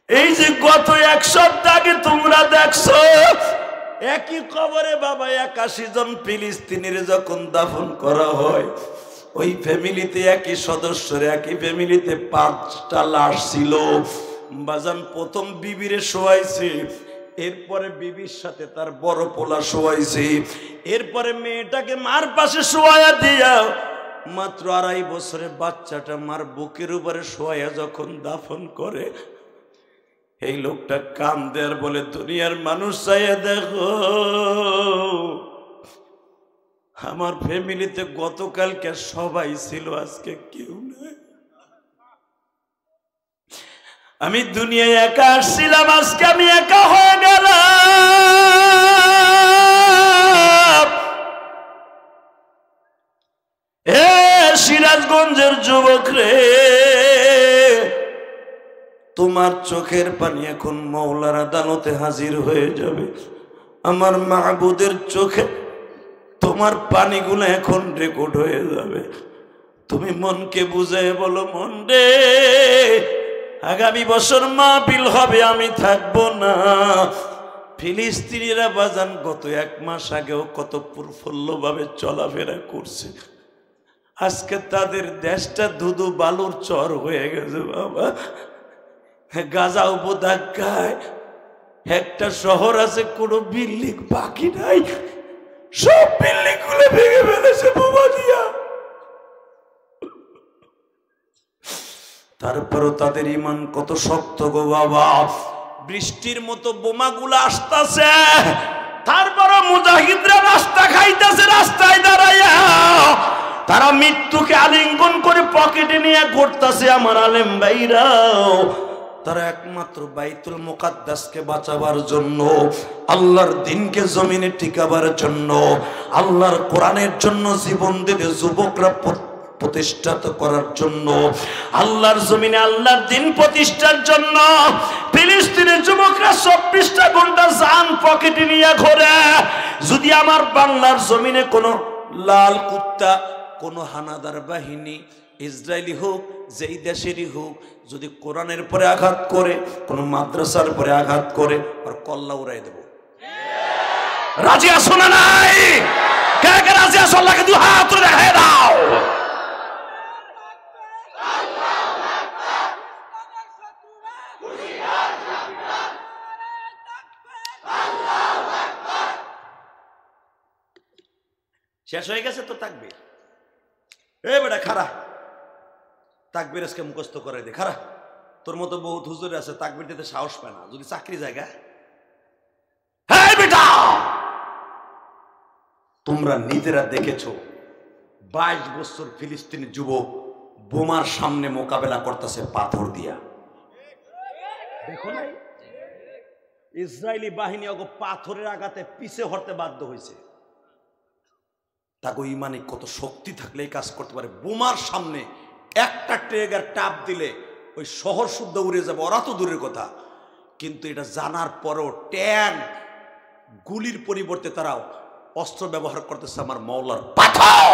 এই যে গত 1 সপ্তাহ আগে তোমরা দেখছো একই কবরে বাবা 81 জন ফিলিস্তিনির যখন দাফন করা হয়, ওই ফ্যামিলিতে একই সদস্যের, একই ফ্যামিলিতে 5টা লাশ ছিল। বাজান প্রথম বিবিরে শোয়াইছে, এরপরে বিবির সাথে তার বড় পোলা শোয়াইছে, এরপরে মেয়েটাকে মার পাশে শোয়াইয়া দিয়া মাত্র 2.5 বছরের বাচ্চাটা মার বুকের উপরে শোয়াইয়া যখন দাফন করে, এই লোকটা কান্দে আর বলে, দুনিয়ার মানুষ চাইয়া দেখো, আমার ফ্যামিলিতে গতকালকে সবাই ছিল, আজকে কেউ নাই। আমি দুনিয়ায় একা আসছিলাম, আজকে আমি একা হয়ে গেলাম। এ সিরাজগঞ্জের যুবক রে, তোমার চোখের পানি এখন মওলার আদালতে হাজির হয়ে যাবে। আমার মাহবুদের চোখে তোমার পানিগুলো এখন রেকর্ড হয়ে যাবে। তুমি মনকে বুঝায় বলো, মন রে আগামী বছর মাহফিল হবে, আমি থাকবো না। ফিলিস্তিনিরা বাজান গত 1 মাস আগেও কত প্রফুল্লভাবে চলাফেরা করছে, আজকে তাদের দেশটা ধুধু বালুর চর হয়ে গেছে বাবা। গাজা উপত্যকায় একটা শহর আছে, কোনো বিল্ডিং বাকি নাই, সব বিল্ডিং গুলো ভেঙে ফেলেছে বোমা দিয়া। তারপরও তাদের ইমান কত শক্ত গো বাবা। বৃষ্টির মতো বোমাগুলো আসতেছে, তারপরও মুজাহিদরা রাস্তা খাইতেছে, রাস্তায় দাঁড়াইয়া তারা মৃত্যুকে আলিঙ্গন করে পকেটে নিয়ে ঘুরতেছে। আমার আলেম ভাইরাও তারা একমাত্র বাইতুল মুকাদ্দাসকে বাঁচাবার জন্য, আল্লাহর দ্বীনকে জমিনে টিকাবার জন্য, আল্লাহর কোরআনের জন্য জীবন দিতে যুবকরা প্রতিষ্ঠাত করার জন্য, আল্লাহর জমিনে আল্লাহর দ্বীন প্রতিষ্ঠার জন্য ফিলিস্তিনের যুবকরা 24টা ঘন্টা জান পকেটে নিয়ে ঘোরে। যদি আমার বাংলার জমিনে কোনো লাল কুত্তা, কোনো হানাদার বাহিনী, ইসরায়েলি হোক, যেই দেশেরই হোক, যদি কোরআনের পরে আঘাত করে, কোন মাদ্রাসার পরে আঘাত করে, আর কল্লা উড়াই দেব। রাজি আছো না নাই? কে কে রাজি আছো? আল্লাহকে দুই হাত তুলে দেখাই দাও। শেষ হয়ে গেছে তো তাকবীর। এ বেটা খারা, তাকবীর আজকে মুখস্থ করে দে। খারা, তোর মতো বহুত হুজুর আছে তাকবীর দিতে সাহস পায় না, যদি চাকরি জায়গা। হ্যাঁ বেটা, তোমরা নিজেরা দেখেছো 22 বছর ফিলিস্তিনি যুবক বোমার সামনে মোকাবেলা করতেছে পাথর দিয়া। দেখো নাই ইসরায়েলি বাহিনী ওগো পাথরের আঘাতে পিছে হতে বাধ্য হয়েছে। তাকে ইমানে কত শক্তি থাকলে এই কাজ করতে পারে। বোমার সামনে একটা ট্রেগার টাপ দিলে ওই শহর শুদ্ধ উড়ে যাবে, ওরা তো দূরের কথা। কিন্তু এটা জানার পরেও ট্যাঙ্ক গুলির পরিবর্তে তারা অস্ত্র ব্যবহার করতেছে আমার মাওলার পাথর।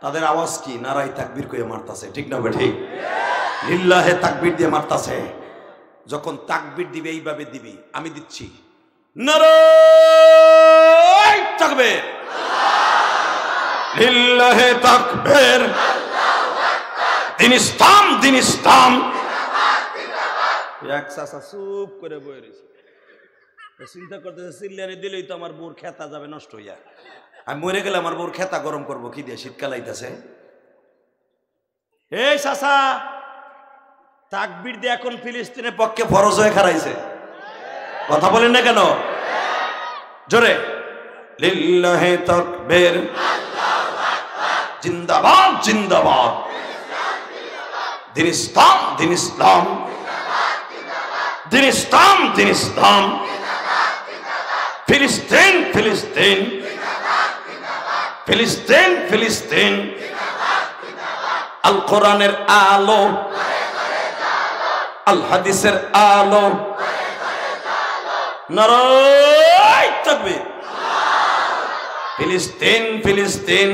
তাদের আওয়াজ কি? নারাই তাকবীর কইয়া মারতাছে, ঠিক না বে ঠিক? লিল্লাহে তাকবীর দিয়ে মারতাছে। যখন তাকবীর দিবে এইভাবে দিবি, আমি দিচ্ছি নারাই তাকবীর, লিল্লাহে তাকবীর, দিন ইসলাম, দিন ইসলাম। এক চাচা চুপ করে বয়ে রয়েছে, চিন্তা করতেছে চিল্লানি দিলেই তো আমার বউর খেতা যাবে নষ্ট হইয়া। আমি মরে গেলে আমার বউর খেতা গরম করবো কি দিয়ে? শীতকাল আইতাছে। এই চাচা, তাকবীর দিয়ে এখন ফিলিস্তিনের পক্ষে ফরজ হয়ে খারাইছে। কথা বলেন না কেন? জোরে লিল্লাহে তাকবীর, জিন্দাবাদ জিন্দাবাদ, দিন ইসলাম, দিন ইসলাম, দিন ইসলাম, দিন ইসলাম, ফিলিস্তিন, ফিলিস্তিন, ফিলিস্তিন, ফিলিস্তিন। আল কোরআনের আলো, আল হাদিসের আলো, নারাই তাকবীর, ফিলিস্তিন, ফিলিস্তিন,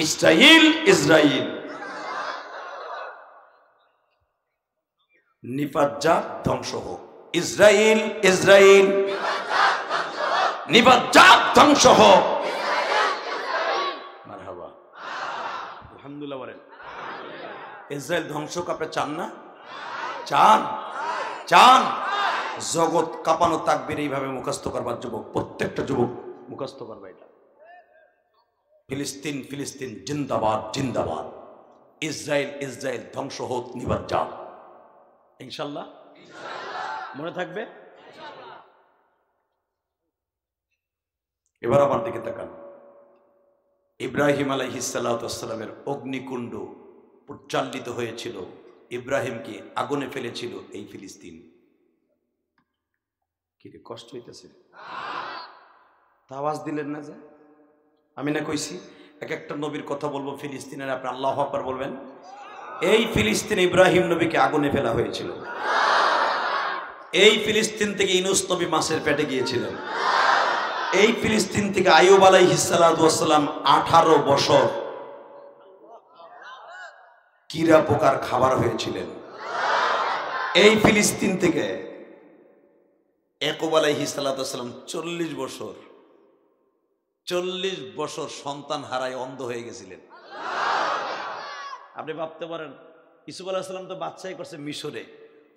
ইসরাইল, ইসরাইল। নিপাজ্জাত ধ্বংস হোক, ইসরাইল, ইসরাইল, নিপাজ্জাত ধ্বংস হোক। মারহাবা, আলহামদুলিল্লাহ বলেন। ইসরায়েল ধ্বংস আপনি চান না? চান? চান? জগৎ কাঁপানো তাকবীর এইভাবে মুখস্থ করবার যুবক, প্রত্যেকটা যুবক মুখস্থ করবে এটা। ফিলিস্তিন, ফিলিস্তিন, জিন্দাবাদ জিন্দাবাদ, ইসরায়েল, ইসরায়েল, ধ্বংস হোক, নিপাজ্জাত। ইনশাল্লাহ মনে থাকবে। এবার আমার দিকে তাকান। ইব্রাহিম আলাইহিস সালাতু ওয়াস সালামের অগ্নিকুণ্ড প্রজ্বালিত হয়েছিল, ইব্রাহিমকে আগুনে ফেলেছিল এই ফিলিস্তিন। কি কষ্ট হইতেছে? আওয়াজ দিলেন না যে? আমি না কইছি এক একটা নবীর কথা বলবো, ফিলিস্তিনের আপনি আল্লাহু আকবার বলবেন। এই ফিলিস্তিন ইব্রাহিম নবীকে আগুনে ফেলা হয়েছিল। এই ফিলিস্তিন থেকে ইউনূস নবী মাছের পেটে গিয়েছিলেন। এই ফিলিস্তিন থেকে আইয়ুব আলাইহিস সালাতু ওয়াস সালাম 18 বছর কীরা পোকার খাবার হয়েছিলেন। এই ফিলিস্তিন থেকে ইয়াকুব আলাইহিস সালাতু ওয়াস সালাম 40 বছর সন্তান হারায় অন্ধ হয়ে গেছিলেন। আপনি ভাবতে পারেন ইউসুফ আলাইহিস সালাম তো বাচ্চাই করছে মিশরে,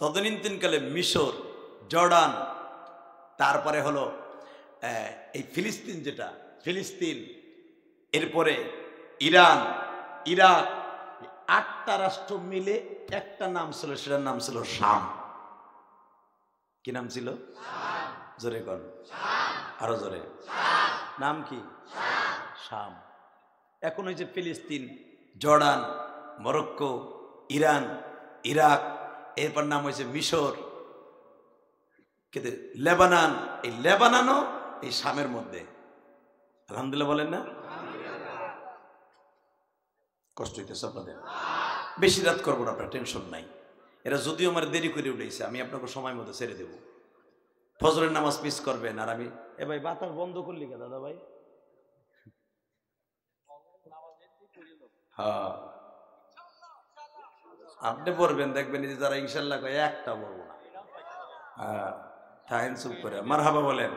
তদনীন্তনকালে মিশর, জর্ডান, তারপরে হলো এই ফিলিস্তিন, যেটা ফিলিস্তিন, এরপরে ইরান, ইরাক, 8টা রাষ্ট্র মিলে একটা নাম ছিল, সেটার নাম ছিল শাম। কি নাম ছিল? জোরে কোন, আরো জোরে। নাম কি? শাম। এখন ওই যে ফিলিস্তিন, জর্ডান, মরক্কো, ইরান, ইরাক, এরপর নাম হয়েছে মিশর, কিন্তু লেবানন। এই লেবাননও এই শামের মধ্যে। আলহামদুলিল্লাহ বলেন না? কষ্ট হইতেছে আপনাদের? বেশি রাত করবো না, আপনার টেনশন নাই। এরা যদিও আমার দেরি করে উঠেছে, আমি আপনাকে সময় মতো ছেড়ে দেব। ফজরের নামাজ মিস করবেন। আর আমি এ ভাই বাতাস বন্ধ করলি কে দাদা ভাই? হ্যাঁ, আপনি পড়বেন, দেখবেন যে যারা ইনশাল্লাহ কয় একটা বলবো না। হ্যাঁ, থাকেন চুপ করে। মারহাবা বলেন।